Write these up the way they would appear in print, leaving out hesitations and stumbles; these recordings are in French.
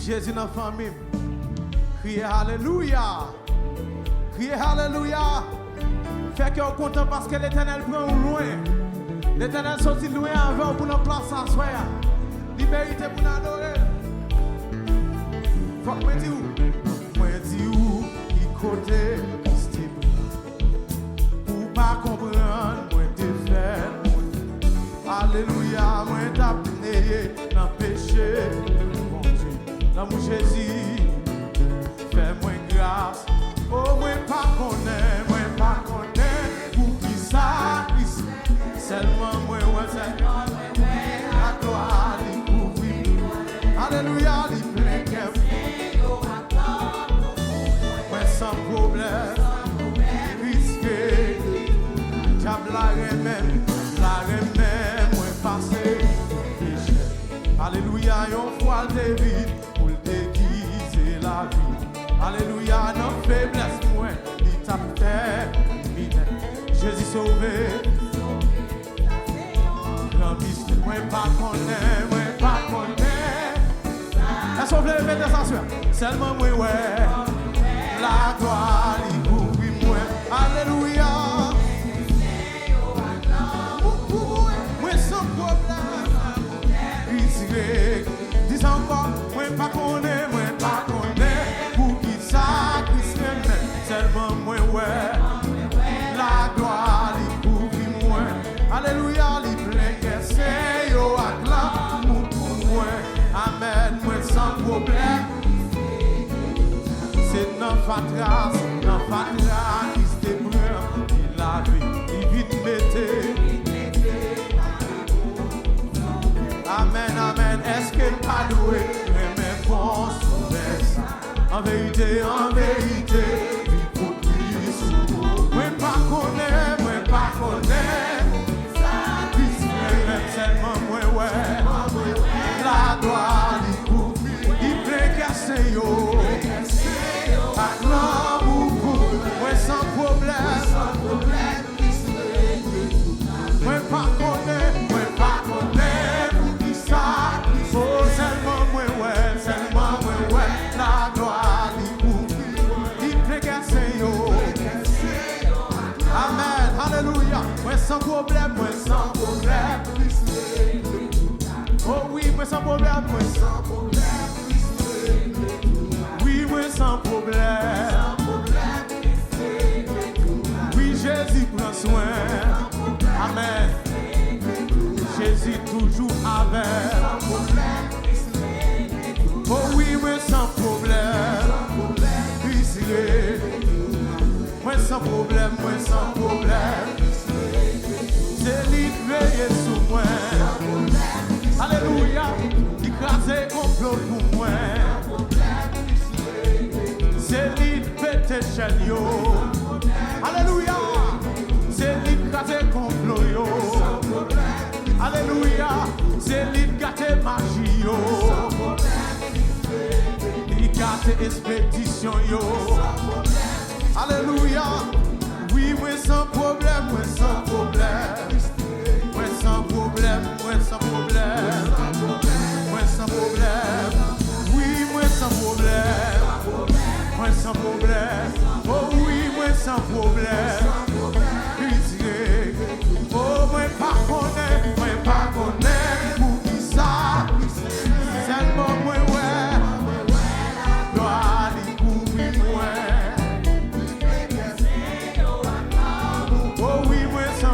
Jésus dans la famille. Criez Alléluia. Criez Alléluia. Fait qu'on est content parce que l'Éternel prend loin. L'Éternel sortit loin avant pour nous placer à soi. Il mérite pour nous adorer. Faut que je dise où? Moi dis où? Qui côté Christ pour pas comprendre, moi t'ai fait. Alléluia, moi t'as payé dans le péché. L'amour Jésus, fais-moi grâce. Oh, moi pas connaître, pour qui ça, seulement moi, Seigneur, la gloire, il couvre. Alléluia, il plein moi sans problème, risqué, diable la remède, moi passé. Alléluia, yon fois de vie. La vie. Alléluia, non faiblesse, moi, il t'a fait, Jésus sauvé. Grand mystère, moi pas connaît. Est-ce qu'on veut mettre ça sur? Seulement moi, ouais. La gloire, il couvre moi. Alléluia. Moi sans problème. Dis encore, moi pas connaît. Seulement moi, ouais, la gloire, il couvre moi. Alléluia, il plein c'est yo acclame pour moi. Amen, moi sans problème. C'est dans fatras, qui se débrouille, il la vie, il vite mette. Amen, amen, est-ce que pas doué, mais bon, en vérité, moi pas connaître, seulement moi ouais, la gloire il couvre, il pleut casser yo, à l'amour, moi sans problème, moi pas connaître, pour qui ça, oh seulement moi ouais, la gloire il couvre, il pleut casser yo. Amen, alléluia. Moi sans problème. Oh oui, moi sans problème. Oui, moi sans problème. Oui, Jésus prend soin. Amen. Jésus toujours avec. Oh oui, moi sans problème. Moi sans problème. C'est lui qui veille sur moi. Alléluia. Il crase complot pour moi. C'est lui qui pète chaîne yo. Alléluia. C'est lui qui crase complot yo. Alléluia. C'est lui qui gâte magie yo. Il gâte expédition yo. Alléluia. Oui, moi sans problème. Moi sans problème. Oui, moi sans problème. Oh oui, moi sans problème. Oh, moi pas connaître, pour qui ça, seulement moi ouais. Gloire il couvre moi. Oh oui, moi sans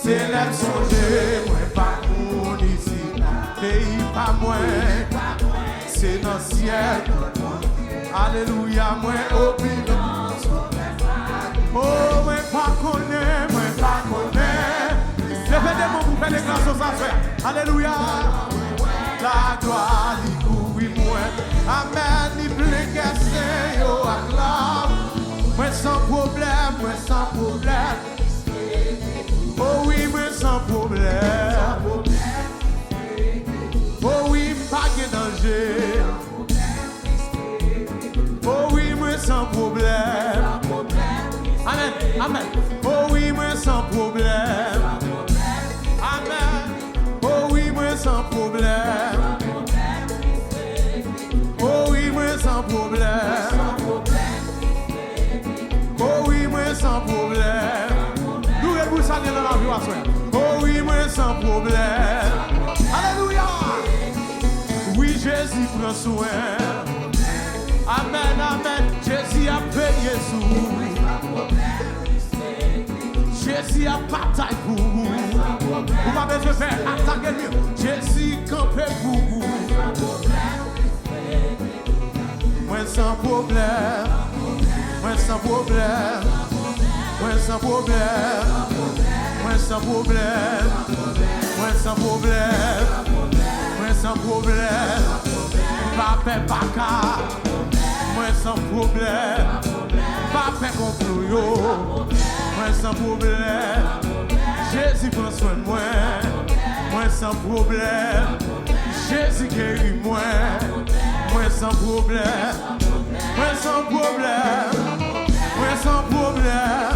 C'est l'aime songer, moi pas moun ici. Pays pas moi, c'est dans le ciel. Alléluia, moi obéissance. Oh, moi pas connaître, moi pas connaître. Répétez-moi pour faire des grâces aux affaires. Alléluia. La gloire, il couvre moi. Amen, il pleut qu'est-ce yo acclame. Moi sans problème, moi sans problème. Oh oui, moi sans problème. Oh oui, pas de danger. Oh oui, moi sans problème. Amen, amen. Oh oui, moi sans problème. Amen. Oh oui, moi sans problème. Oh oui, moi sans problème. Oh oui, moi sans problème. Nous et vous saluer dans la vie à soi. Oh oui, moi sans problème. Alléluia. Oui, Jésus prend soin. Amen, amen. Jésus a payé sous. Jésus a bataille pour vous. Vous m'avez besoin de faire attaquer mieux. Jésus campé pour vous. Moi sans problème. Moi sans problème. Moi sans problème. Moi sans problème. Moi sans problème. Moi sans problème. Pas faire baka. Moi sans problème. Pas faire complot yo. Moi sans problème. Jésus prend soin de moi. Moi sans problème. Jésus guérit moi. Moi sans problème. Moi sans problème. Moi sans problème.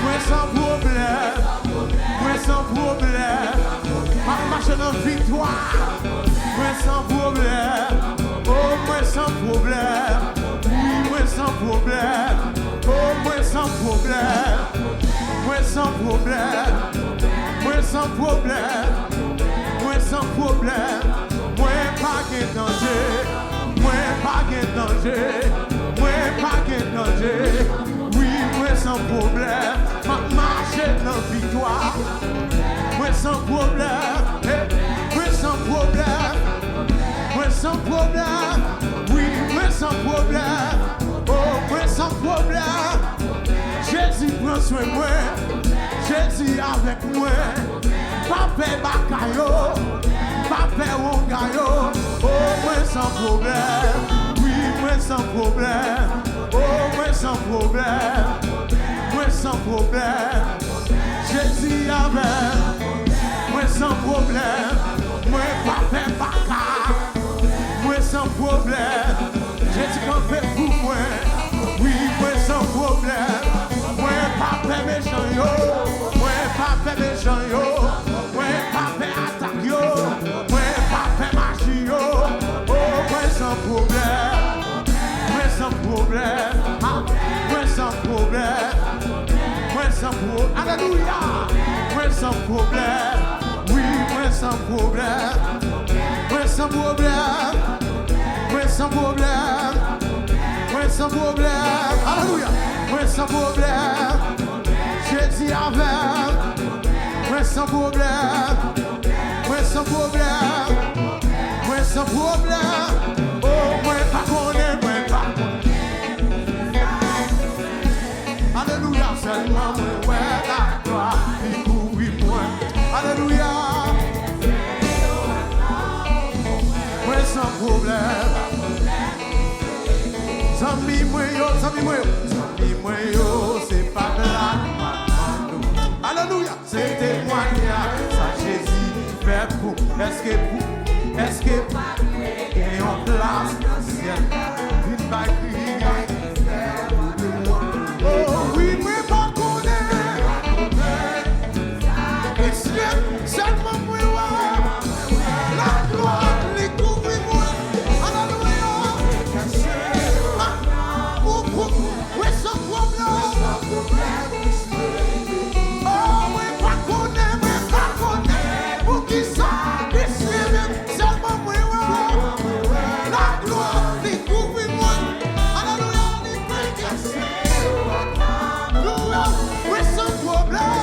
Moi sans problème. Moi sans problème. Ma marche dans victoire. Moi sans problème. Oh, moi sans problème. Oui, moi sans problème. Oh, moi sans problème. Moi sans problème. Moi sans problème. Moi sans problème. Moi pas de danger. Moi pas de danger. Moi pas de danger. Oui, moi sans problème. Ma marche dans victoire. Moi sans problème. Moi sans problème. Moi sans problème. Oui, moi sans problème. Oh, moi sans problème. Jésus prend soin de moi. Jésus avec moi. Papa bakayo. Papa wongayo. Oh, moi sans problème. Oui, moi sans problème. Oh, moi sans problème. Moi sans problème. Jésus avec moi sans problème. Moi papa baka. Moi sans problème. Jésus qu'on fait pour moi. Oui, moi sans problème. Moi papa méchant yo. Moi papa méchant yo. Moi papa attaque yo. Moi papa marche yo. Oh, moi sans problème. Moi sans problème. Moi sans problème. Moi sans problème. Alléluia. Moi sans problème. Oui, moi sans problème. Moi sans problème. Moi sans problème. Moi sans problème. Alléluia. Moi sans problème. Jésus avec. Moi sans problème. Moi sans problème. Moi sans problème. Oh, moi pas connaître, moi pas connaître. Alléluia. Seulement moi, ouais, la gloire, il couvre moi. Alléluia. Moi sans problème. Zami moi yo, c'est pas de la. Alléluia. C'est témoignage, ça Jésus fait pour. Est-ce que et en place dans le ciel, une baguette. Oh oui, mais pas connaître. Est-ce que seulement moi, la gloire, les couvre moi. Alléluia. Oui, sans problème. Oh oui, pas connaître. Pour qui ça? Seulement moi, la gloire, les couvre moi. Alléluia, les baguettes. Oui, sans problème.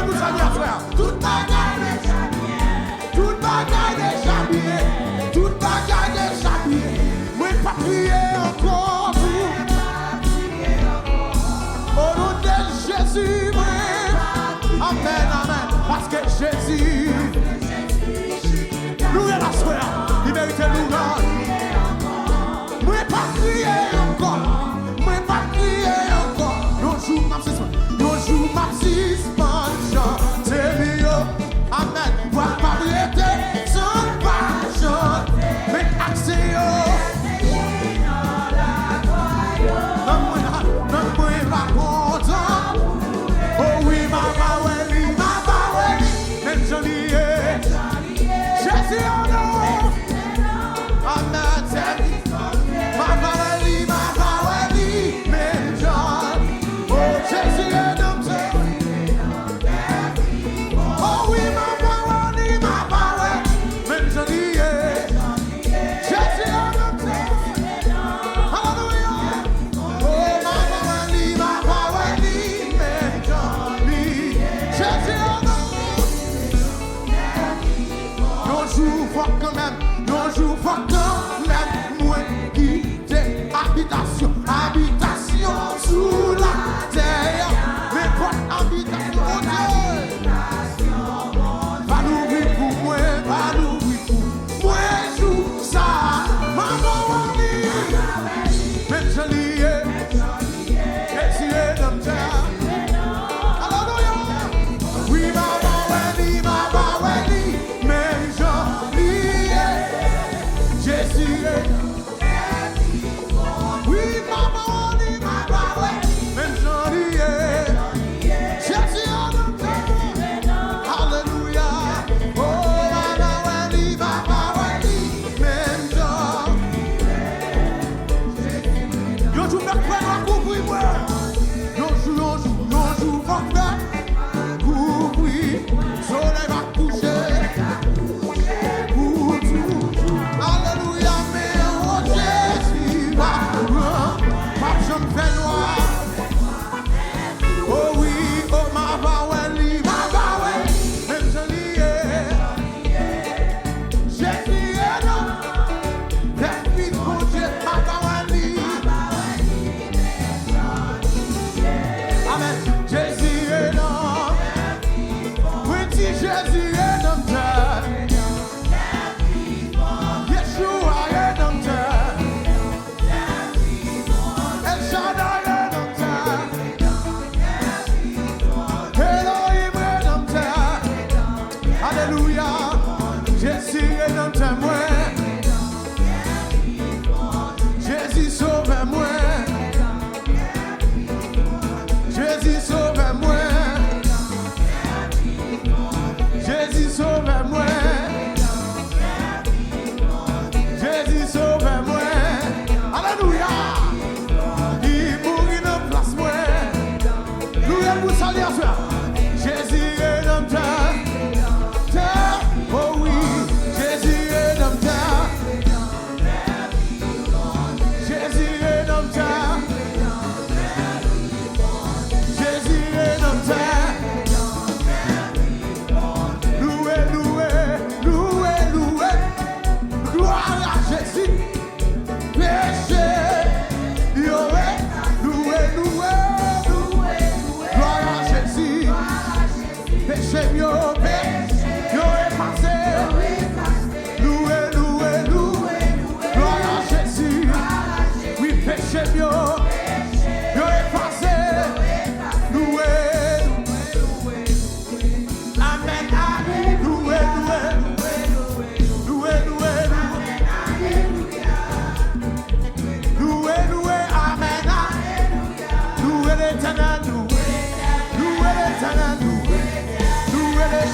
vous saluer à frère. Toute bagaille déjà bien. Toute bagaille déjà bien. Toute bagaille déjà bien. Moi pas prier encore. Au nom de Jésus, amen, amen. Parce que Jésus, nous est la soeur, il mérite nous là. Moi pas crier encore, moi pas crier encore. Nos jours ma suspension, c'est mieux. Amen. Moi pas prier sans passion, mais accès. Habitation sous la terre, mais pas habitation va l'ouvrir pour moi, va l'ouvrir pour moi, joue ça, maman, même je lié, et si est dans terre, alléluia, oui, maman, même je lié, Jésus est.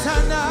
Sana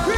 We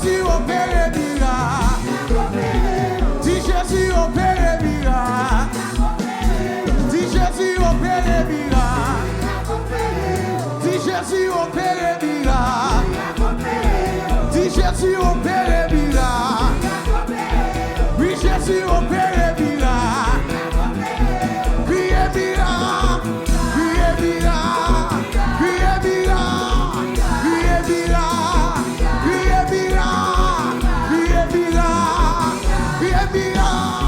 Jésus opère miracle. Dis Jésus opère miracle. Dis Jésus opère miracle. Dis Jésus opère miracle. Dis Jésus opère miracle. Oui, Jésus opère miracle. Criez miracle. Criez miracle. Criez miracle. Criez miracle. Criez miracle. Criez miracle. Criez miracle.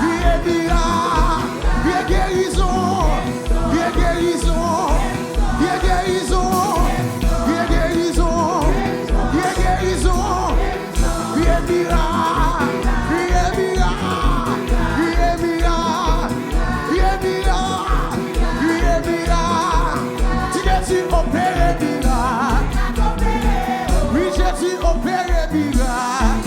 Criez miracle. Criez guérison. Criez guérison. Criez guérison. Criez guérison. Criez guérison. Criez miracle. Criez miracle. Criez miracle. Criez miracle. Criez miracle. Si Jésus opère miracle. Oui, Jésus opère miracle.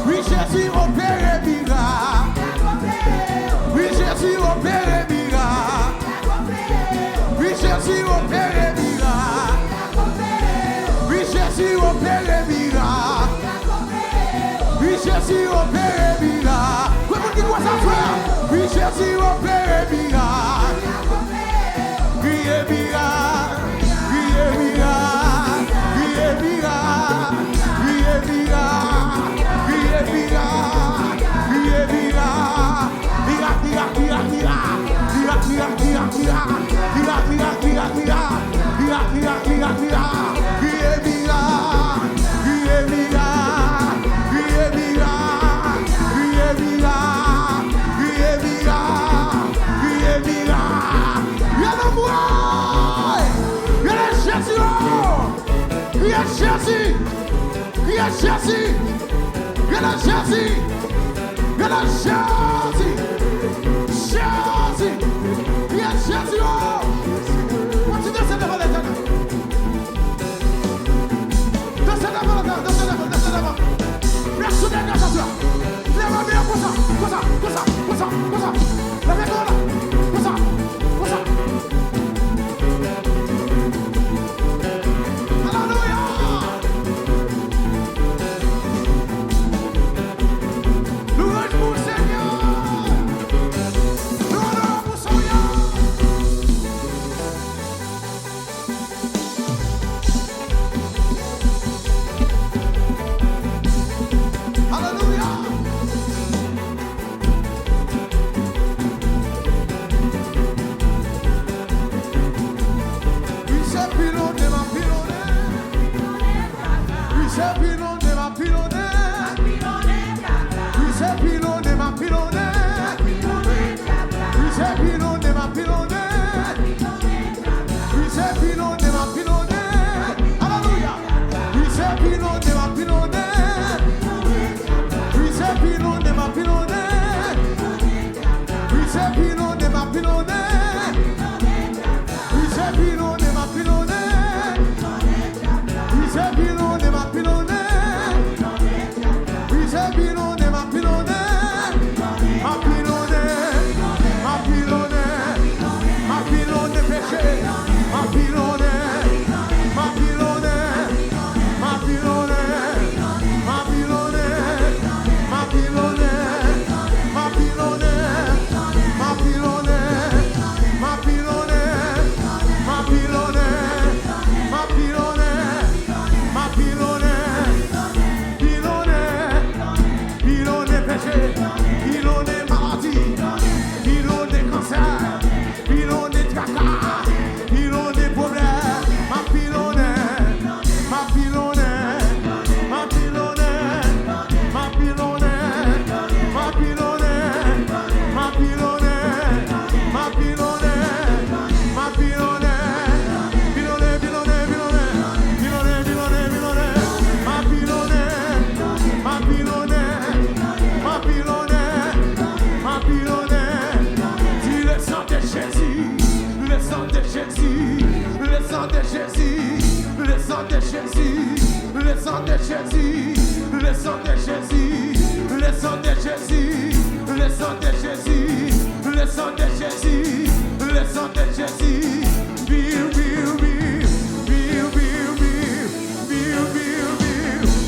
Oui, Jésus opère miracle. Oui, Jésus opère miracle. Oui, Jésus opère miracle. Oui, Jésus opère miracle. Oui, Jésus opère miracle. Oui, vous qui doit s'asseoir. Oui, Jésus opère miracle. Criez miracle. Criez miracle. Criez miracle. Criez miracle. Criez miracle. Criez miracle. Miracle, miracle, miracle, miracle. Miracle, miracle, miracle, miracle. Miracle, miracle, miracle, miracle. Miracle, miracle, miracle, miracle. Criez miracle. Criez miracle. Criez miracle. Criez miracle. Criez miracle. Criez miracle. Viens le voir. Viens le Jésus. Viens Jésus. Viens Jésus. Viens le Jésus. Viens le Jésus. Jésus. Viens Jésus. Continue cette devant l'éternel. Descends devant l'éternel. Descends devant. Descends devant. Merci dernier ce soir. Lève-moi bien comme ça. Comme ça. Comme ça. Comme ça. Comme ça. Lève-moi là. Comme ça. Comme ça. Alléluia. Louange pour le Seigneur. Louange pour son Dieu. Alléluia. Oui, c'est pilonné, ma pilonné. Oui, c'est pilonné, ma pilonné. Oui, c'est pilonné, ma pilonné. Oui, c'est pilonné, ma pilonné. Oui, c'est pilonné, ma pilonné. Alléluia. Oui, c'est pilonné, ma pilonné. Oui, c'est pilonné, ma pilonné. Oui, c'est pilonné, ma pilonné. Oui, c'est pilonné, ma pilonné. Oui, c'est pilonné, ma pilonné. Oui, c'est pilonné, ma pilonné. Ma pilonné, ma pilonné. Ma pilonné péché. Ma pilonné, ma pilonné. Ma pilonné, ma pilonné. Ma pilonné, ma pilonné. Ma pilonné, ma pilonné. Ma pilonné, ma pilonné. Ma pilonné, pilonné. Pilonné péché. Pilonné maladie. Pilonné cancer. Pilonné tracas. Pilonné problème. Ma pilonné, ma pilonné. Ma pilonné, ma pilonné. Ma pilonné, ma pilonné. Ma pilonné, ma pilonné. Pilonné, pilonné, pilonné. Pilonné, pilonné, pilonné. Ma pilonné, ma pilonné. Ma pilonné, ma pilonné. Dis le sang de Jésus, le sang de Jésus, le sang de Jésus, le sang de Jésus, le sang de Jésus, le sang de Jésus, le sang de Jésus, le sang de Jésus, le sang de Jésus, le sang de Jésus. Viu, viu, viu, viu, viu, viu, viu, viu, viu.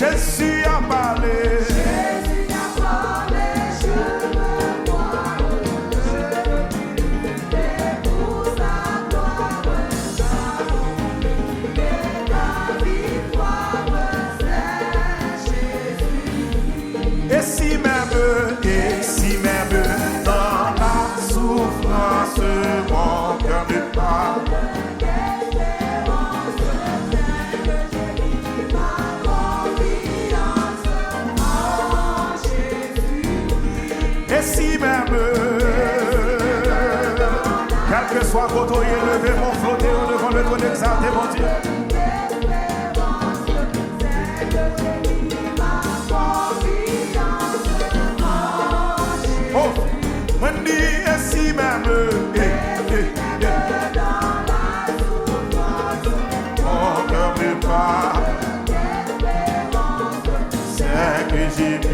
Jésus a parlé. Jésus a parlé, je me crois. Je vais pour sa gloire. Et la victoire, c'est Jésus. Et si même dans la souffrance, mon cœur ne parle. Et si même, quel que soit votre élevé, mon flotter devant le trône exalté, mon Dieu. Oh, on dit, et si même, mon cœur me bat, c'est que j'ai mis.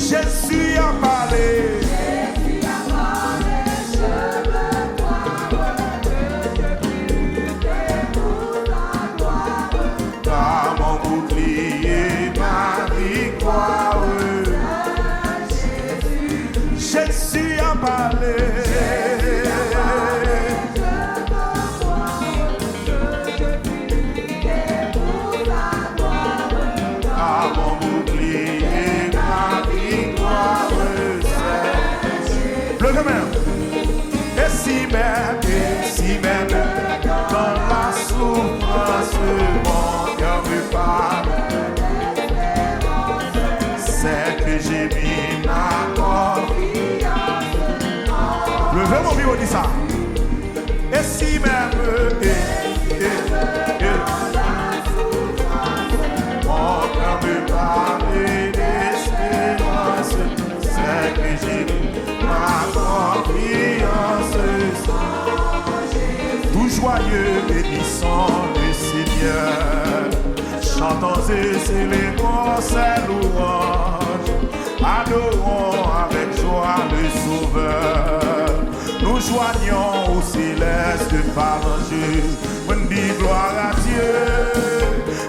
Jésus a parlé. Jésus a parlé, je me crois que je vivrai pour ta gloire. Par mon bouclier, ma victoire. Jésus a parlé. Jésus a parlé, je me crois que je vivrai pour ta gloire. Par mon bouclier, ma et si même dans la souffrance, mon cœur me parle, c'est que j'ai mis ma confiance. Levez mon bureau, dit ça. Et si même, mon cœur me parle d'espérance, c'est que j'ai mis ma confiance. Tout joyeux, bénissons le Seigneur. Chantons et célébrons ses louanges. Adorons avec joie le Sauveur. Nous joignons au céleste par l'ange. On dit gloire à Dieu,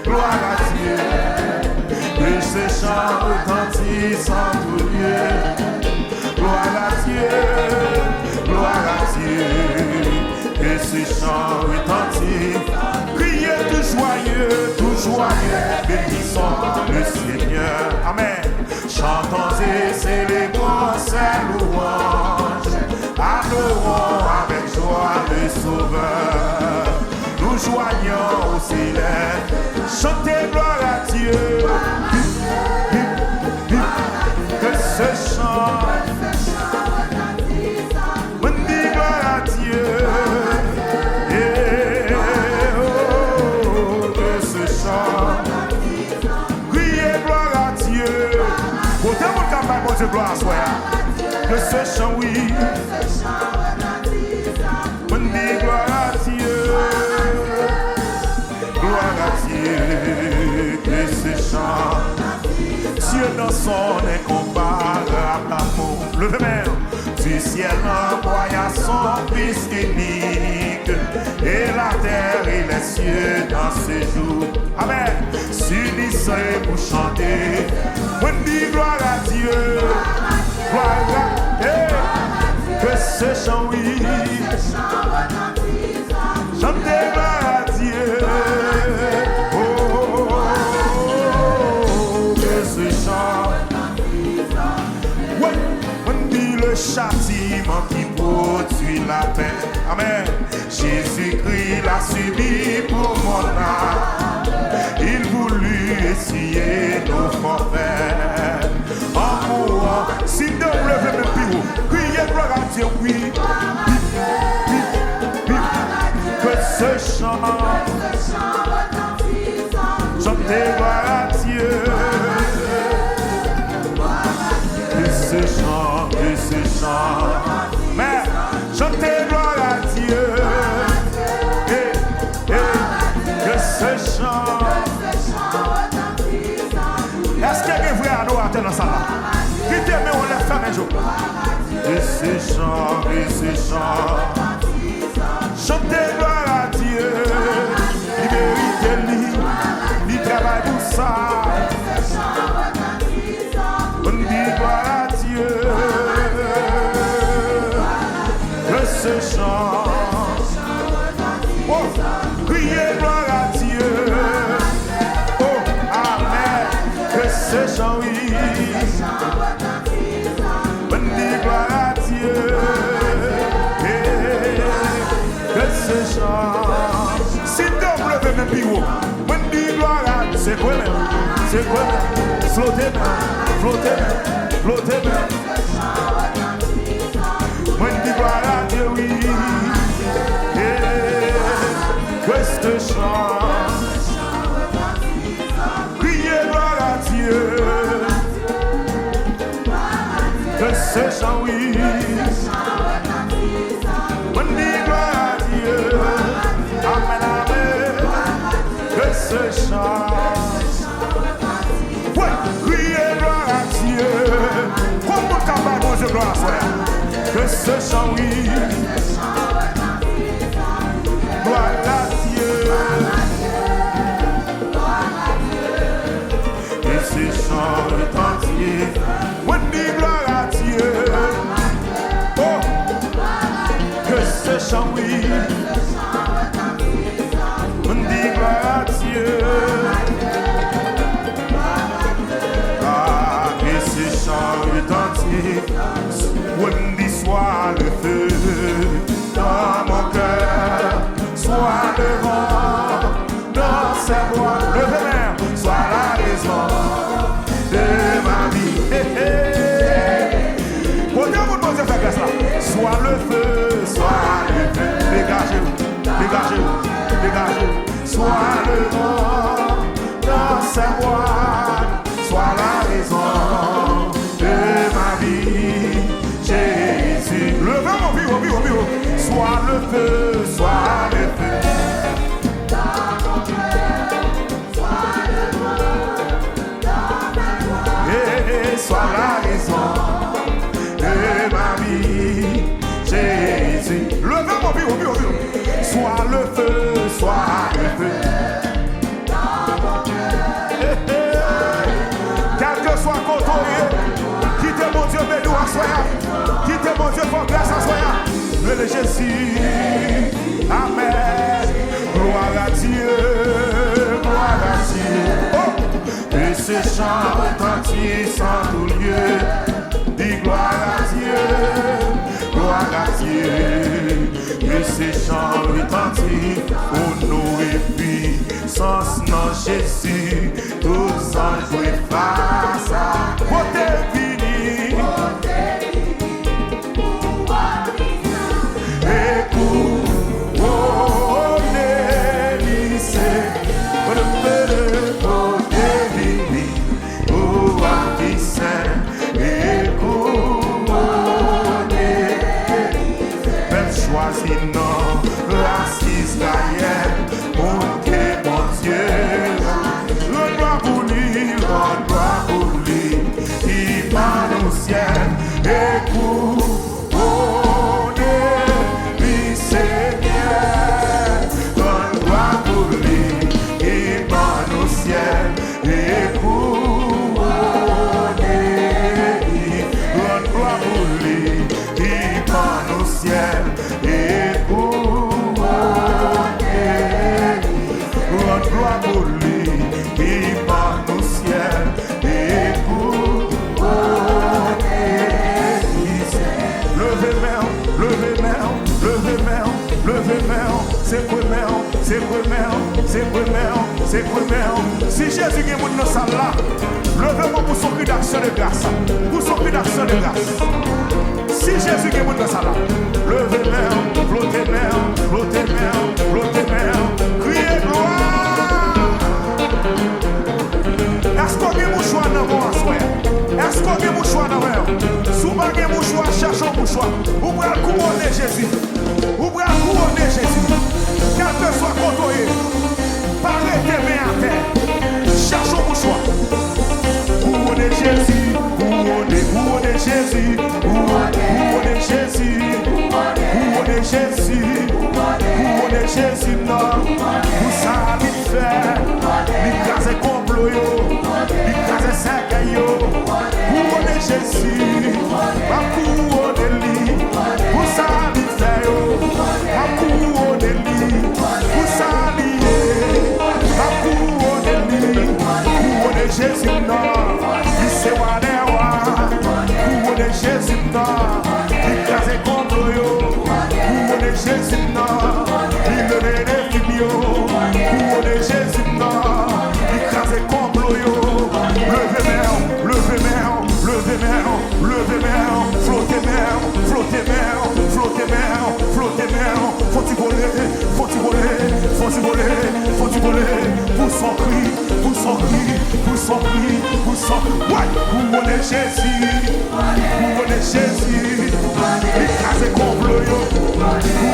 gloire à Dieu. Que ce chant retentisse en tout lieu. Gloire à Dieu, gloire à Dieu, que ce chant retentisse. Criez tout joyeux, bénissons le Seigneur. Amen. Chantons et célébrons ses louanges. Adorons avec joie le Sauveur. Nous joignons au céleste. Chantez gloire à Dieu. Que ce chant de gloire soit. Que ce chant, oui. On dit gloire à Dieu. Gloire à Dieu. Que ce chant. Dieu dans son incomparable amour. Levez-moi. Du ciel envoya son Fils unique. Et la terre et les cieux dans ce jour. Amen. S'unissez pour chanter. On dit gloire à Dieu. Gloire à Dieu. Que ce chant, oui. Chantez gloire à Dieu. Oh, que ce chant. Ouais, on dit le châtiment qui produit la paix. Amen. Jésus-Christ l'a subi pour mon âme. Il voulut essuyer nos forfaits. En mourant, si nous levons le plus haut, criez gloire à Dieu, oui. Que chant. Mais chantez gloire à Dieu. Que ce chant. Est-ce qu'il y a des vrais adorateurs dans ça là? Qui t'aime, on lève ça un jour. Et ce chant. Chantez gloire à Dieu. Il mérite lui travaille pour ça. On dit gloire à Dieu. Que ce chant. Oh, criez gloire à Dieu. Oh, amen. Que ce chant, oui. On dit gloire à Dieu. Que ce chant. Si tu levez mes pieds, on dit gloire à Dieu. C'est quoi même? C'est quoi même? Flottez même. Flottez même. On dit gloire à Dieu, oui. Que ce chant. Criez gloire à Dieu. Que ce chant, oui. On dit gloire à Dieu. Amen, amen. Que ce chant. Ouais, criez gloire à Dieu. Comment capable de Dieu gloire à soi? Que ce chant, oui. Gloire à Dieu. Et ce chant est entier. On dit gloire à Dieu. Oh, que ce chant, oui. On dit gloire à Dieu. Ah, et ce chant est entier. On dit soit le feu dans mon cœur, soit le vent dans sa voix. Le feu, soit la raison de ma vie. Pourquoi vous devez faire grâce là? Soit le feu, soit le feu. Dégagez-vous. Soit le vent dans sa voix, soit la raison de ma vie. Jésus. Le vent, mon vieux. Soit le feu, soit le feu. Dans mon cœur, soit le vent dans ma voix. Et soit la raison de ma vie. Jésus. Le vent, mon vieux. Soit le feu, soit le feu. Dans mon cœur. Quel que soit côté, quittez mon Dieu, béni à soi. Quittez mon Dieu, pour grâce à soi. Le Jésus. Amen. Gloire à Dieu. Oh, et ce chant entier sans tout lieu. Dis gloire à Dieu. Et ces chants retentis au nom et puissance dans Jésus, tous en jouer face à côté fini. Et pour délicer, pour le côté fini, pour un et pour choisis non, l'assise Israël, mon Dieu, le droit pour lui, il parle au ciel, et pour lui, Seigneur, le droit pour lui, il parle au ciel, et pour le droit pour lui, il parle au ciel. Gloire pour lui, il part au ciel et pour levez main, si Jésus est dans notre salle là, levez-moi pour son cri d'action de grâce, si Jésus est dans notre salle là, levez main, flottez main, criez gloire. Est-ce qu'on a un choix dans mon assoir? Est-ce qu'on a mouchoir dans l'air. Sous pas de mouchoir, cherche un mouchoir. Ou pour couronner Jésus. Ou pour couronner Jésus. Quel que soit côté, parlez tes mains à terre. Cherche un mouchoir. Couronner Jésus. Couronner Jésus. Couronner Jésus. Couronner Jésus. Couronner Jésus, non. Vous savez faire. L'écrasé complot, l'écrasé sec, couronner Jésus. Ma couronner lui. Vous savez faire. Ma couronner lui. Vous savez. Ma couronner lui. Couronner Jésus, non. C'est couronner Jésus, non. L'écrasé complot, couronner Jésus, non. Couronner Jésus, non. Écraser complot, levez mer, levez mer, levez mer, levez mer, flottez mer, flottez mer, flottez mer, flottez mer, faut-il voler, faut-il voler, faut-il voler, faut-il voler, pour son cri, pour son cri, pour son cri, pour son cri, ouais, couronner Jésus, couronner Jésus, écraser complot,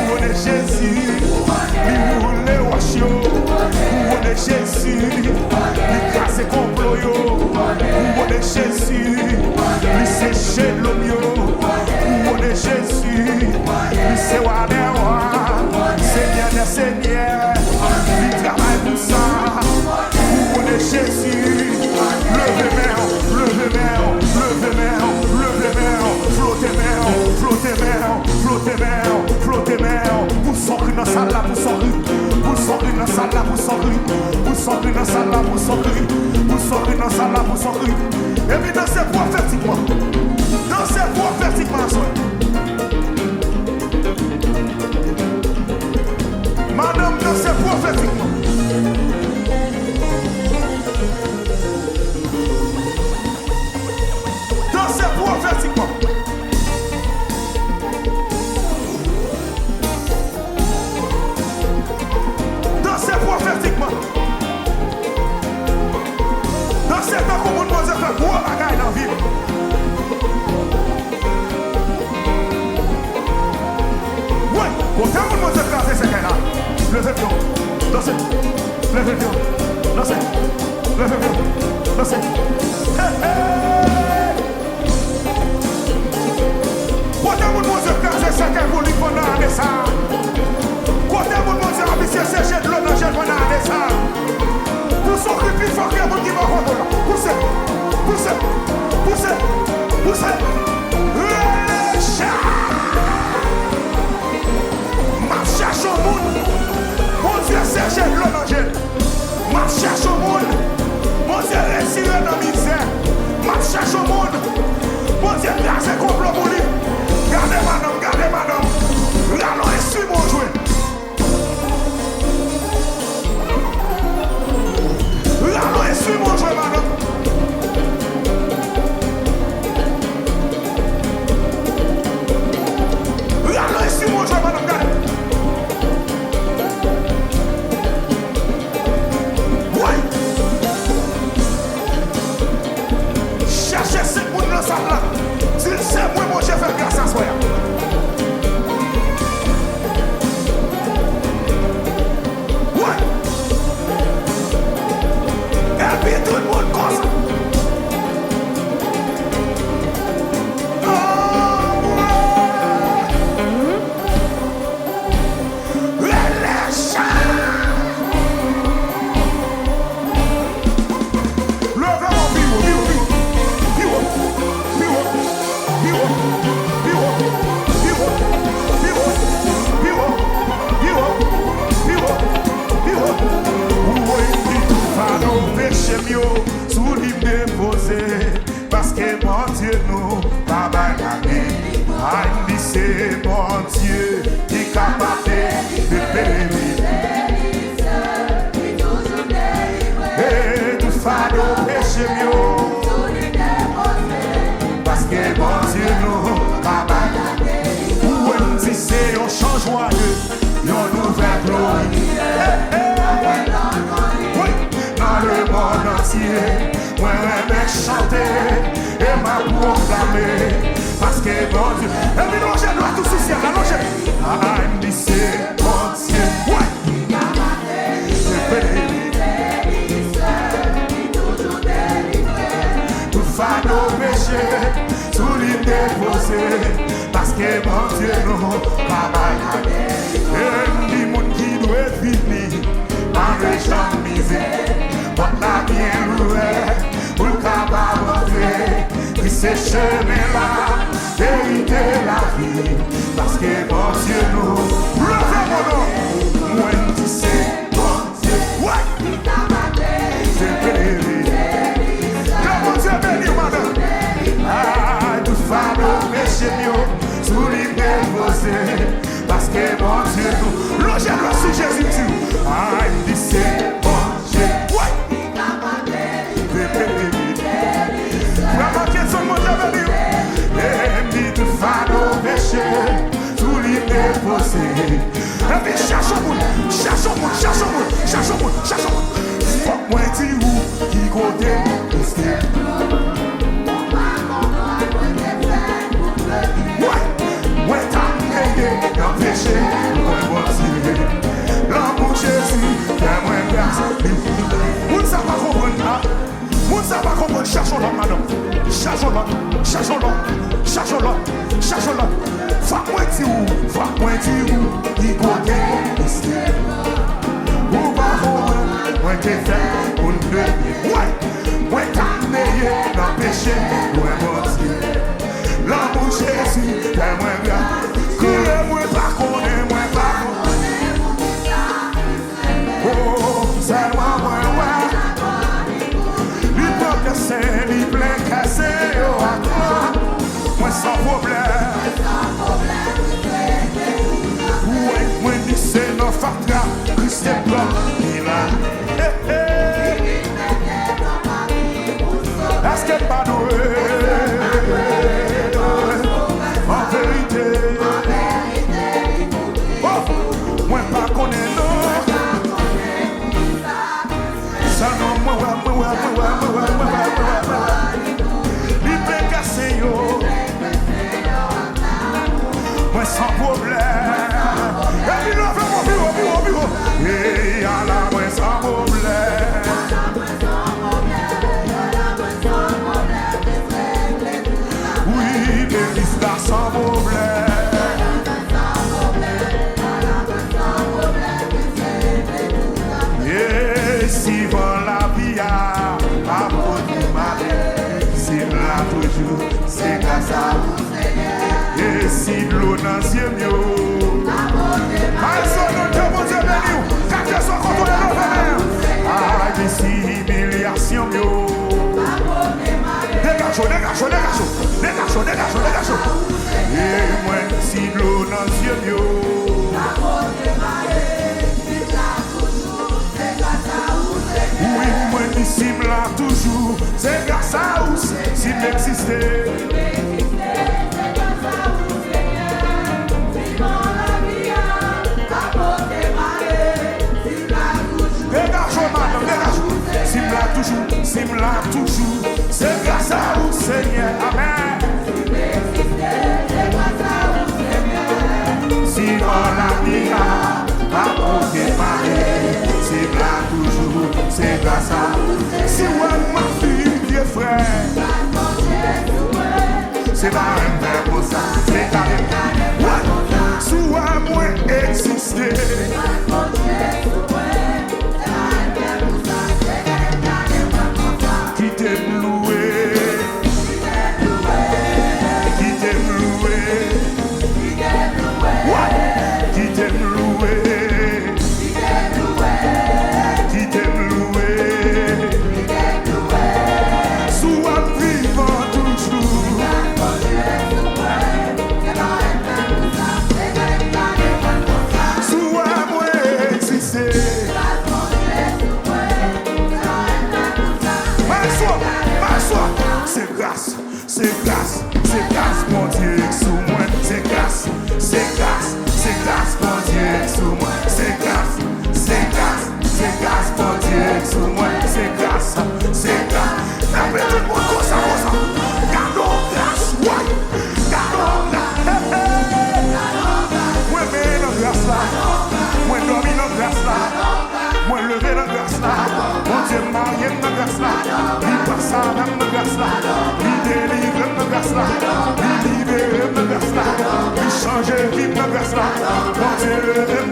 couronner Jésus, couronner couronner Jésus, l'écraser complot, couronner Jésus, lui sécher l'oignon, couronner Jésus, lui c'est roi des rois, Seigneur des seigneurs, lui travaille pour ça, couronner Jésus, levez mer, levez mer, levez mer, levez mer, flottez mer, flottez mer, flottez mer, flottez mer, pour son cri dans sa là, pour son cri. Pour son cri dans sa là, pour son cri. Pour son cri dans sa là, pour son cri. Pour son cri dans sa là, pour son cri. Et puis dansez prophétiquement. Dansez prophétiquement. Madame, dansez prophétiquement. Dansez prophétiquement. Prophétiquement. Dans ces temps où nous faisons faire gros bagaille dans la vie. Oui, quand on nous faisait faire ces là, levez-vous, dansez, levez-vous, dansez, levez-vous, dansez. Quand on nous faisait faire ces là, pour lui faire ça. Quand on nous faisait faire ces de l'eau dans le ça. Pour son cri, il faut qu'il y ait un qui va rendre. Poussez, poussez, poussez, poussez. Marche cherche au monde. Mon Dieu, cherche de l'eau dans le gel. Marche cherche au monde. Mon Dieu, réussir dans la misère. Marche cherche au monde. Mon Dieu, grâce et complot pour lui. Gardez madame, gardez madame. Allons et suis mon jouet. Allons et suis mon jouet, madame. Allons et suis mon jouet, madame. Gardez. Oui. Cherchez ce monde dans sa là. S'il sait, moi, mon chef fait grâce à soi. Tout le monde cause. Sous l'île déposé, parce que mon Dieu nous pas bagagé. Aïe, c'est mon Dieu qui est capable de périr. Et tout fardeau péché mieux, parce que mon Dieu nous pas bagagé. Où on dit c'est un changement, une nouvelle gloire. Dans le monde entier, moi je chanter et ma proclamer. Parce que bon Dieu. Et puis nous, j'ai droit tout sous ciel. Allongez. I'm the same bon Dieu. Ouais. Tout fa nos péchés, tout les déposer. Parce que bon Dieu nous travaille. Et les monde qui doit finir, en région misère, pour la bien loué, pour le capable. Et ce chemin-là, vérité la vie, parce que bon Dieu nous, levez mon nom, moi qui sais, bon Dieu, ouais, c'est béni, que bon Dieu béni, madame, ah, tout femme au péché mieux, sous les déposés, parce que bon Dieu nous, logez le si Jésus tue, ah, il dit c'est bon Dieu, ouais, c'est béni. Et dit tout fa nos péchés, tout les déposer. Et puis cherchons moun, cherchons moun, cherchons moun, cherchons moun, cherchons moun. Faut moi dire où, qui côté, rester. Ouais, ouais t'as payé dans péché, ouais bon Dieu. L'amour Jésus, fais-moi grâce. Moun ça pas comprendre, moun ça pas comprendre, cherchons l'homme madame. Cherchons l'homme, cherchons l'homme, cherchons l'homme, cherchons l'homme. Faut-moi dire où, il côté ici. Ou pas moi t'ai fait pour nous deux. Ouais, moi t'as payé dans péché, ouais mon Dieu. L'amour Jésus, fais-moi bien. Que moi pas connaître, moi pas connaître. Oh, c'est moi, ouais. Il plein cassé, moi sans problème. Ouais, moi dis c'est nos fatra, Christ est blanc, il a. Est-ce que pas doué? En vérité. Oh, moi pas connaître non. Ça non, moi. Moi sans problème. Et puis là, fais mon bureau. Et y'a la moi sans problème. Oui, l'église là sans problème. Et si vent la vie a apporté ma vie, c'est là toujours, c'est grâce à vous. Et si l'eau dans ses mieux, alors nous te mon Dieu béni, car Dieu soit contre le frère. Ah, ici humiliation mieux. Dégagez. Et moi si l'eau dans ses mieux. Oui, moi ici là toujours, c'est grâce à vous, s'il m'existait. Simla toujours, c'est grâce à vous Seigneur, amen. Si on la vie a démarré, Simla toujours, c'est grâce à vous. Si on ma fille, vieux frère, c'est pas un père pour ça, c'est carré. Soit moi exister. grâce là. Il libère ma grâce là. Il change vie ma grâce là. Mon Dieu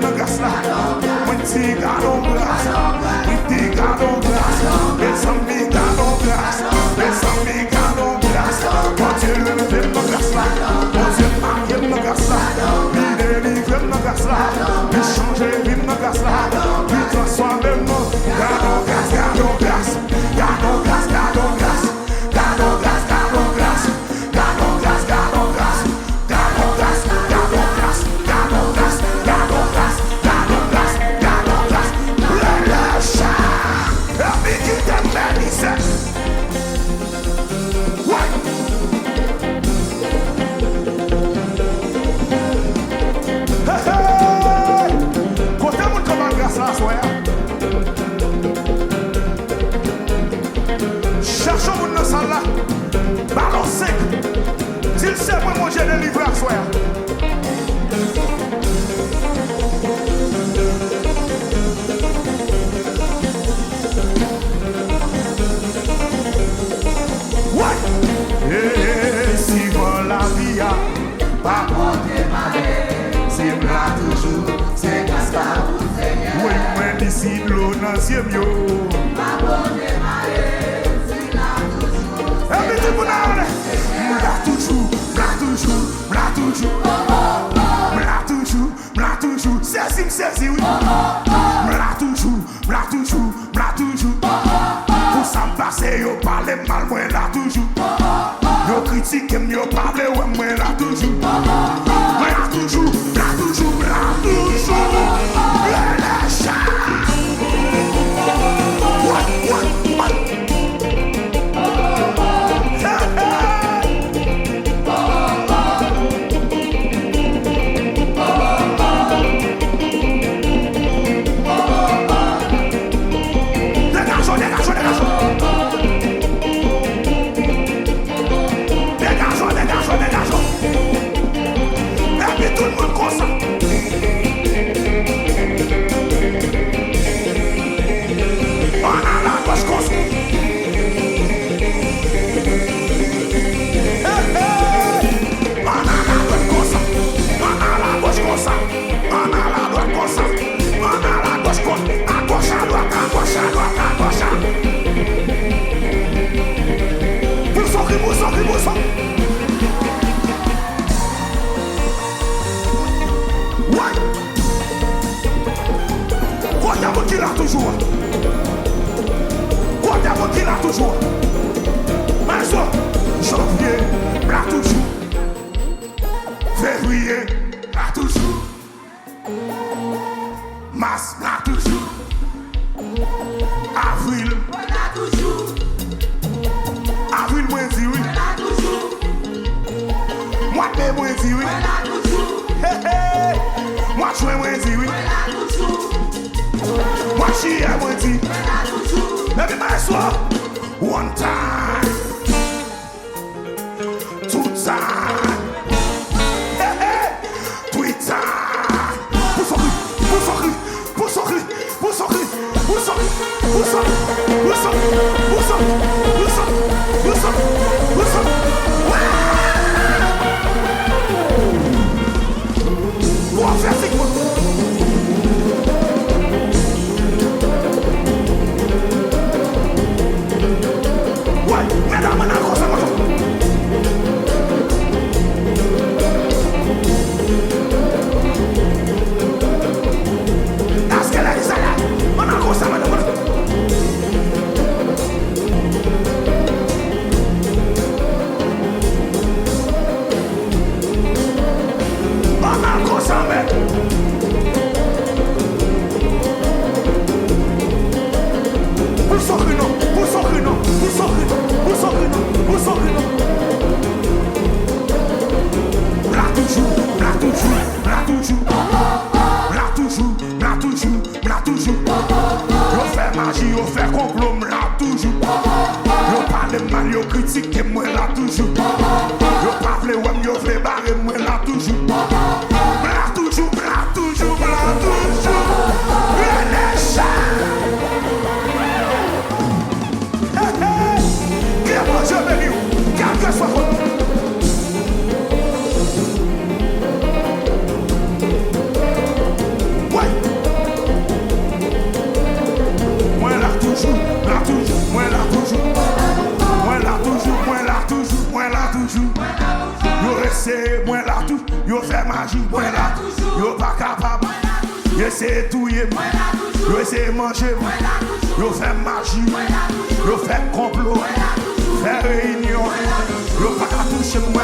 ma grâce là. Mon petit gardons grâce. Il dit gardons grâce. Les amis gardons grâce. Les amis gardons grâce. Mon Dieu lève ma grâce là. Mon Dieu marie ma grâce là. Il délivre ma grâce là. Il change vie ma grâce là. Il transforme mon gardons grâce, gardons grâce. Gardons grâce, gardons grâce. Gardons grâce, gardons grâce. Gardons grâce, gardons grâce. Gardons grâce, gardons grâce. Gardons grâce, gardons grâce. Gardons grâce, gardons grâce. Le chat. La vie qui te bénisse. Ouais. Hey, hey. Côté mon comment grâce là, soya. Cherchons mon salle là. Balancez. S'il sait moi manger des livres à soya. Ouais. Et si bon la vie a pas pour démarrer, c'est là toujours, c'est grâce à vous Seigneur. Oui, moi d'ici de l'eau dans le mieux. Pas pour démarrer, c'est là toujours. Et puis tout le monde là toujours, là toujours, là toujours. Là toujours, là toujours. Saisis, oui. Là toujours, là toujours, là toujours. Pour ça me passer, yo parle mal, moi là toujours. Yo critique, yo parle, ouais, moi là toujours. Là toujours, là toujours, là toujours. Le chat. Ouais. Toujours. Mais ça, janvier, là toujours. Février, là toujours. Mars, là toujours. Avril, là toujours. Avril, moi dis oui. Là toujours. Mois de mai, moi dis oui. Là toujours. Hey, mois de juin, moi dis oui. Là toujours. Mois de juillet, moi dis. Là toujours. Mais bien, soir. One time, two time, hey, hey, three time. critiquer moi là toujours. Yo pas vle ouais yo vle barrer moi là toujours. Là toujours, là toujours, là toujours. Les chats. Hey hey. Que bon Dieu béni. Quel que soit votre toujours. Yo essaie, moi là tout. Yo fait magie, moi là. Yo pas capable. Yo essaie tout, yo essaie manger, yo fait magie. Yo fait complot. Fait réunion. Yo pas qu'à toucher moi.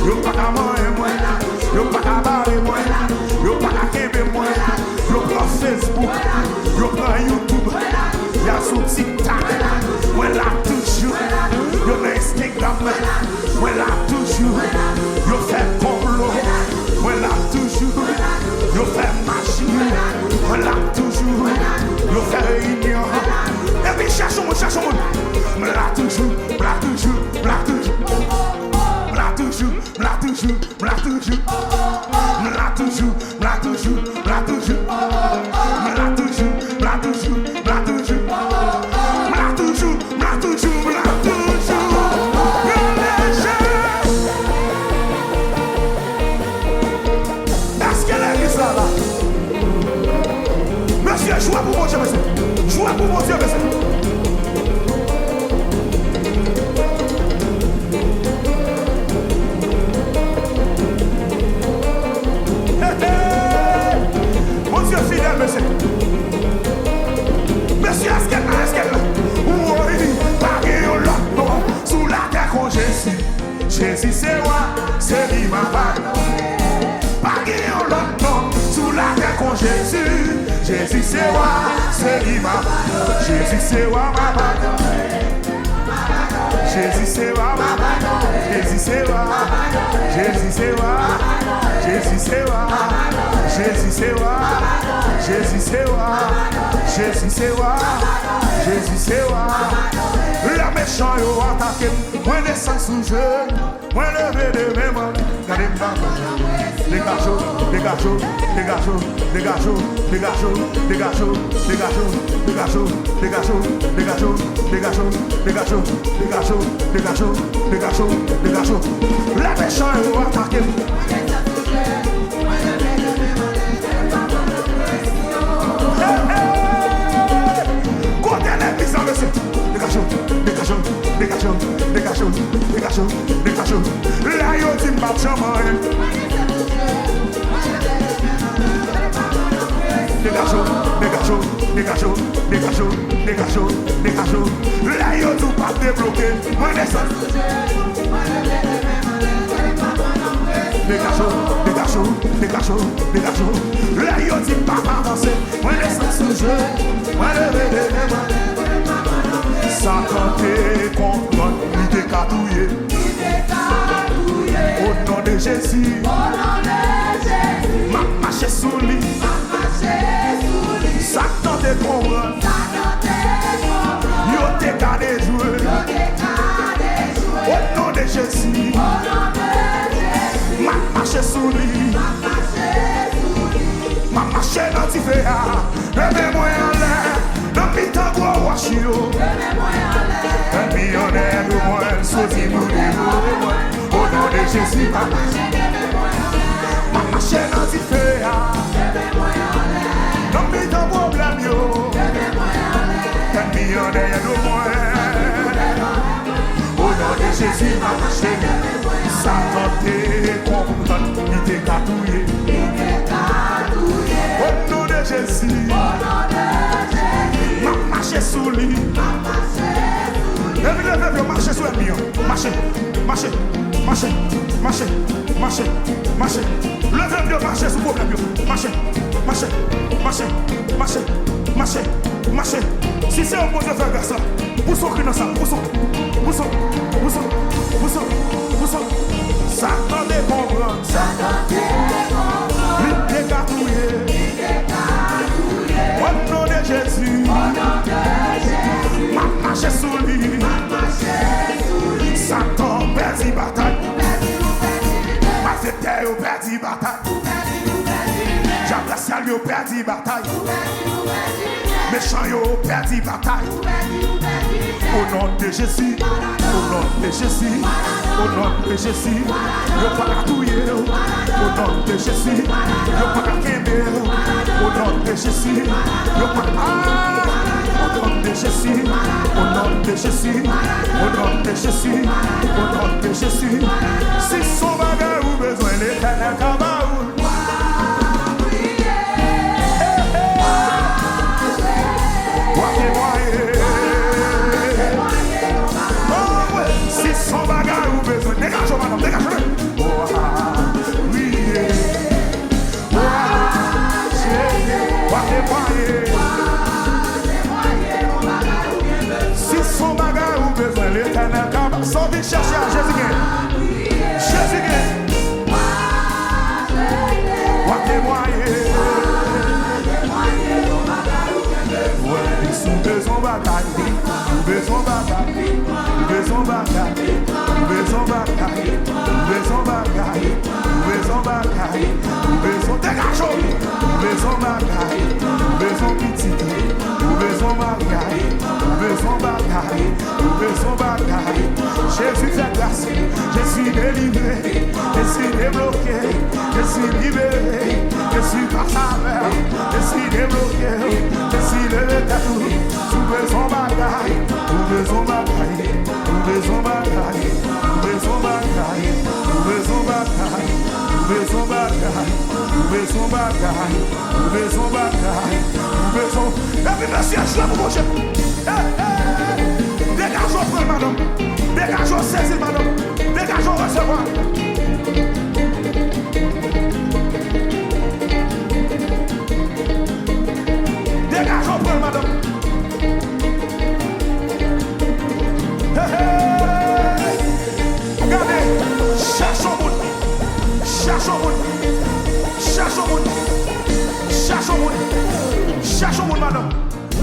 Yo pas qu'à manger moi. Yo pas qu'à barrer moi. Yo pas qu'à québer moi. Yo prend Facebook. Yo prend YouTube. Y'a sous TikTok. Moi là toujours. Yo dans Instagram. Moi là toujours. Yo fait complot. Moi là toujours. Yo fait machine. Moi là toujours. Yo fait réunion. Et puis cherchons. Moi là toujours. Là toujours. Là toujours. Là toujours. Là toujours. Là toujours. Là toujours. Là toujours. Là toujours. Là toujours. Là toujours. Là toujours. Là toujours. Là toujours. Là toujours. Est-ce qu'elle est ça là? Monsieur, jouez pour mon Dieu, monsieur. Jouez pour mon Dieu, monsieur. Monsieur fidèle, monsieur. Monsieur, est-ce qu'elle là? Oui, pas de l'autre sous la terre qu'on Jésus. Jésus c'est roi, c'est lui ma parole. Pas de l'autre sous la terre qu'on Jésus. Jésus c'est roi, c'est lui ma parole. Jésus c'est roi ma parole. Jésus c'est roi ma parole. Jésus c'est roi. Jésus c'est roi. Jésus c'est roi. Jésus c'est roi. Jésus c'est roi. Jésus c'est roi. Jésus c'est roi. La méchant yo attaqué. Moi descends sous jeu. Moi levé de mes mains. Regardez-moi. Dégagez, dégagez, dégagez, dégagez, dégagez, dégagez, dégagez, dégagez, dégagez, dégagez, dégagez, dégagez, dégagez, dégagez, dégagez, dégagez. La méchant est attaqué. Côté l'église, monsieur. Dégagez, dégagez, dégagez, dégagez, dégagez, dégagez. Là, yo dit pas jamais. Dégagez, dégagez, dégagez, dégagez, dégagez, dégagez. Là, yo tout pas débloqué. Moi, descends. Dégagez, dégagez, dégagez, dégagez. Là, yo dit pas avancer. Moi, descends sous jeu. Moi, levé de main. Ça canté contre il décatouillé. Au nom de Jésus. Ma marche sous lui. Satan te comprend. Yo te gardé jouer. Au nom de Jésus. Ma marche sous lui. Ma marche dans tes feux. Levez-moi en l'air. Dans mes temps gros wachio. Un millionnaire de moi. Sauti mourir. Au nom de Jésus. Ma marche dans tes feux. Dans mes temps problème yo. Un millionnaire de moi. Au nom de Jésus. Ma marche. Satan te comprend. Il te catouillé. Au nom de Jésus. Ma marche sous lui. Levez, marchez sous le mur. Marchez, marchez, marchez, marchez, marchez, marchez. Levez, marchez sous le problème. Marchez, marchez, marchez, marchez, marchez, marchez. Si c'est un bon Dieu faire ça, poussons cri dans ça, poussons. Satan te comprend. Il te catouillé. Au nom de Jésus. Ma marche sous lui. Satan perdit bataille. Ma fête perdit bataille. J'adresse à lui perdit bataille. Méchant yo perdu bataille. Au nom de Jésus, au nom de Jésus, au nom de Jésus, yo pas touyer. Au nom de Jésus, yo pas quémer. Au nom de Jésus, yo pas au nom de Jésus, au nom de Jésus, au nom de Jésus, au nom de Jésus. Si son bagage ou besoin l'Éternel kabaoul. Si son bagage ou besoin, dégage madame, dégage. Si son bagage ou besoin, l'Éternel capable. Sans vite chercher à Jésus. Jésus. Ou témoigner. Ouais, sous besoin bagaille. Besoin bagaille. Besoin bagaille. Besoin bagaille. Besoin bagaille. Besoin bagaille. Besoin dégage. Besoin bagaille. Besoin petit. Besoin bagaille. Besoin bagaille. Besoin bagaille. Jésus fait grâce. Je suis délivré. Je suis débloqué. Je suis libéré. Je suis par sa mère. Je suis débloqué. Je suis levé tout. Sous besoin bagaille. Besoin bagaille. Besoin bagaille. Besoin bagaille. Besoin bagaille. Besoin bagaille. Besoin bagaille. Besoin bagaille. Besoin. Et puis merci à Dieu pour manger. Dégageons frère madame. Dégageons saisir madame. Dégageons recevoir. Dégageons frère madame. Regardez, cherchons monde. Cherchons monde. Cherchons monde. Cherchons monde. Cherchons monde madame.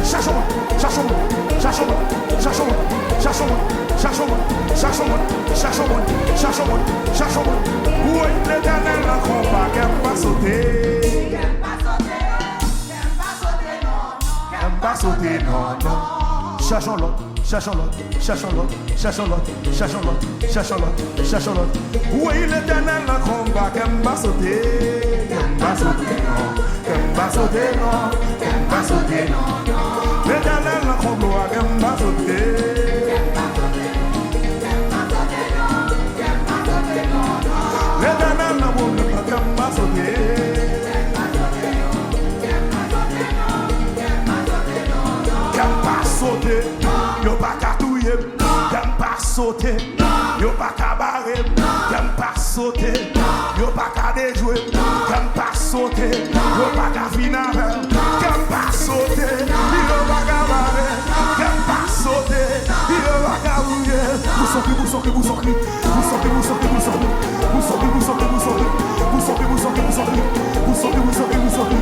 Cherchons monde. Cherchons monde. Cherchons monde. Cherchons monde. Cherchons monde. Cherchons monde. Cherchons monde. Cherchons monde. Cherchons monde. Cherchons monde. Où est l'Éternel dans le combat qui aime pas sauter? Qui aime pas sauter, non. Qui aime pas sauter, non. Cherchons l'autre. Cherchons l'autre, cherchons l'autre, cherchons l'autre, cherchons l'autre, cherchons l'autre, cherchons l'autre. Où est l'Éternel dans le combat qui aime pas sauter? Qui aime pas sauter, non. Qui aime pas sauter, non. Qui aime pas sauter, non. L'Éternel dans le combat qui aime pas sauter. L'éternel n'a pas sauté. Qu'aime pas sauter, yo pas catouiller. Qu'aime pas sauter, yo pas cabaret. Qu'aime pas sauter, yo pas qu'à déjouer. Qu'aime pas sauter, yo pas qu'à finir. Qu'aime pas sauter, yo pas cabaret. Qu'aime pas sauter, yo pas qu'à bouger. Vous sortez, vous sortez, vous sortez, vous sortez, vous sortez, vous sortez. Vous sortez, vous sortez, vous sortez. Vous sortez, vous sortez, vous sortez. Vous sortez, vous sortez, vous sortez.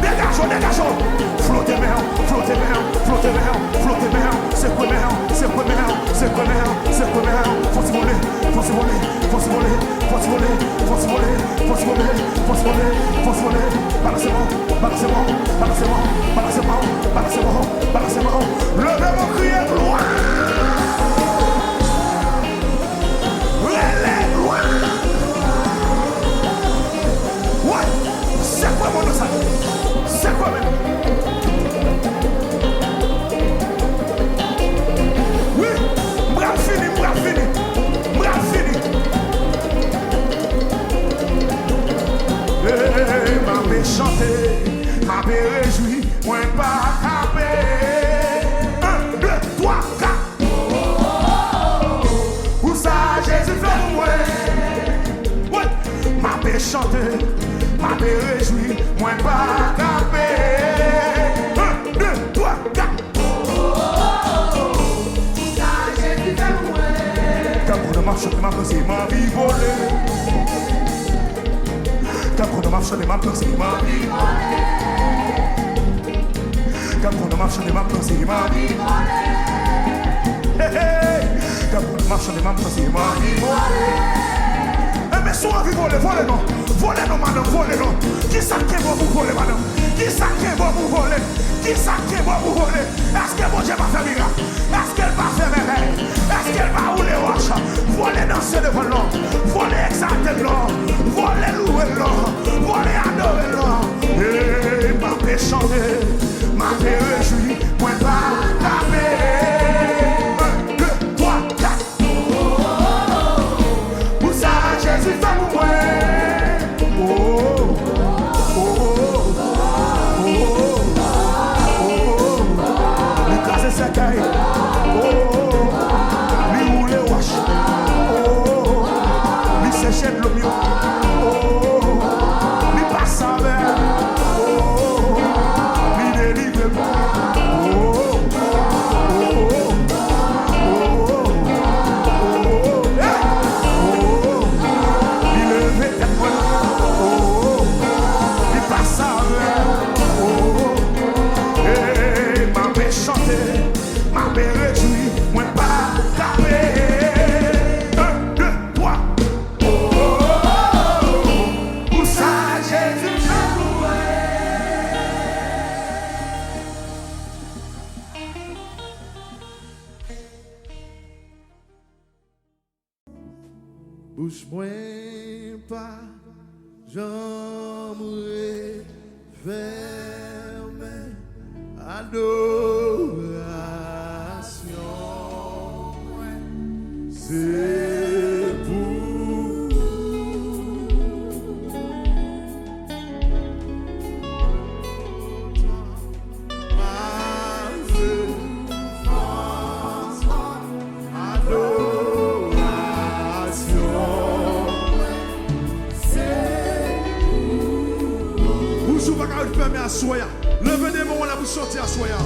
Dégageons, dégageons. Flottez mer, flottez mer, flottez mer, flottez mer. C'est quoi mer, c'est quoi mer, c'est quoi mer, c'est quoi mer. Faut se voler, faut se voler, faut se voler, faut se voler, faut se voler, faut se voler, faut se voler, faut se voler. Balancez-moi, balancez-moi, balancez-moi, balancez-moi, balancez-moi, balancez-moi. Levez-moi, criez loin. C'est quoi mon sang? C'est quoi même? Oui, bras fini, bras fini, bras fini. Hey, m'a méchanté, m'a réjoui, moi pas capé. 1, 2, 3, 4. Où ça Jésus fait pour moi? Ouais, m'a méchanté. M'a réjoui, moi pas capé. 1, 2, 3, 4. Ça Jésus fait pour moi. Quand on marche, on m'a pensé, m'a vie volé. Quand on marche, on m'a pensé, m'a vie volé. Quand on marche, on m'a pensé, m'a vie volé. Quand on marche, on m'a pensé, m'a vie volé. Mais soit envie voler, volez non. Volez non, madame, volez non. Qui ça qui est bon pour voler, madame? Qui ça qui est bon pour voler? Qui ça qui est bon pour voler? Est-ce que mon Dieu va faire miracle? Est-ce qu'elle va faire merveille? Est-ce qu'elle va rouler roche? Voler danser devant l'homme, voler exalter l'homme, voler louer l'homme, voler adorer l'homme. Et m'a fait chanter, m'a fait réjouir, moi pas taper. 1, 2, 3, 4. Pour ça, Jésus fait pour moi. Bouche moins pas, j'aimerais fermer adoration. C'est pour ma défense, adoration. Bouche pas qu'à fermer à soya. Levez des mots là pour sortir à soya.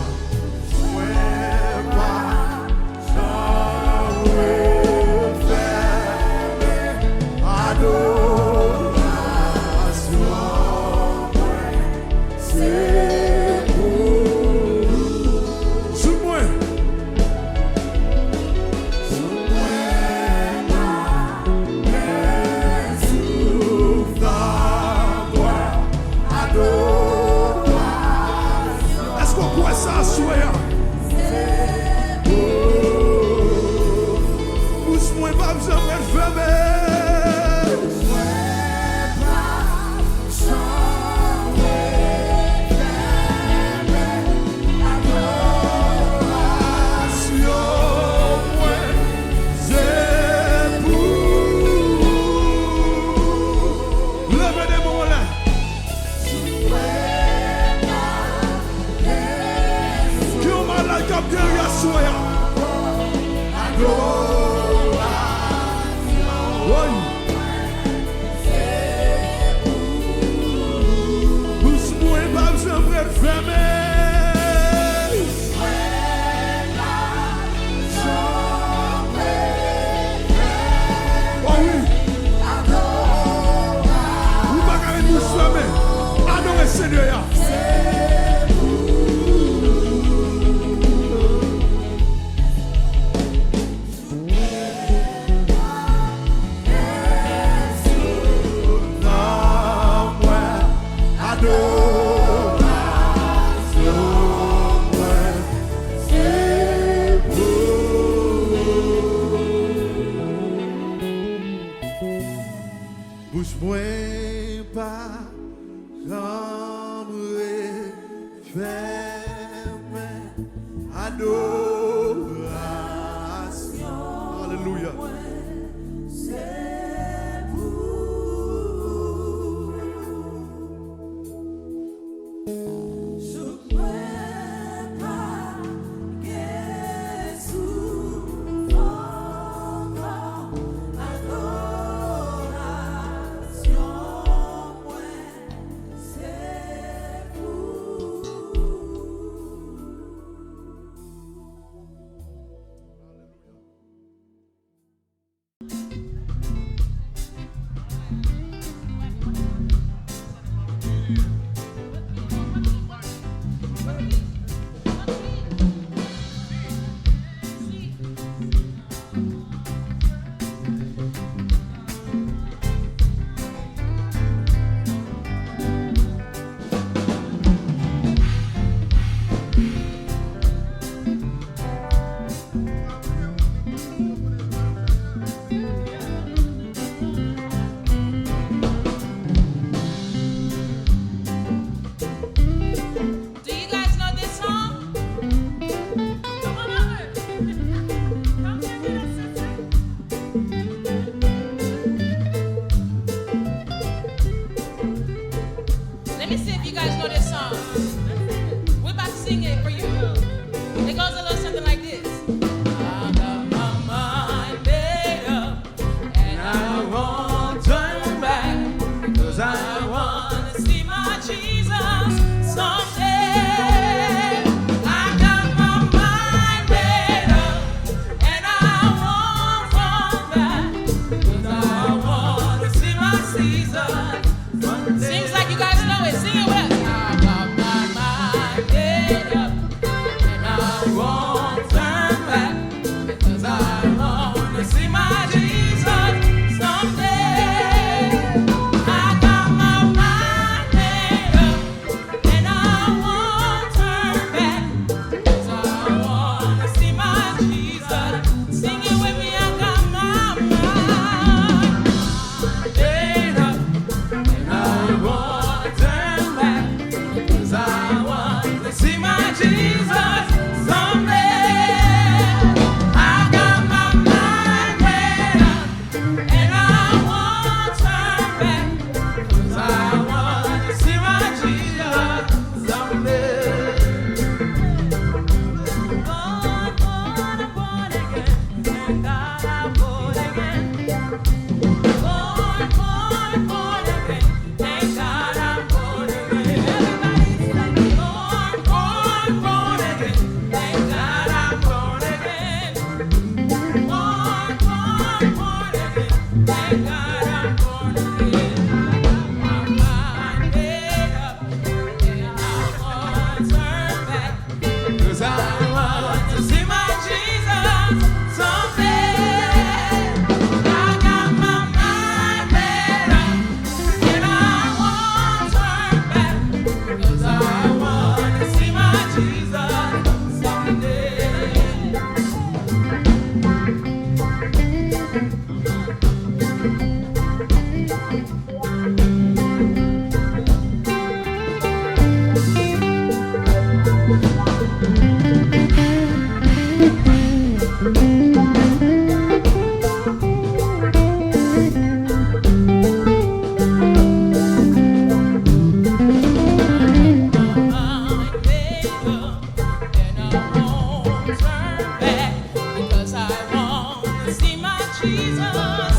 Because I want to see my Jesus.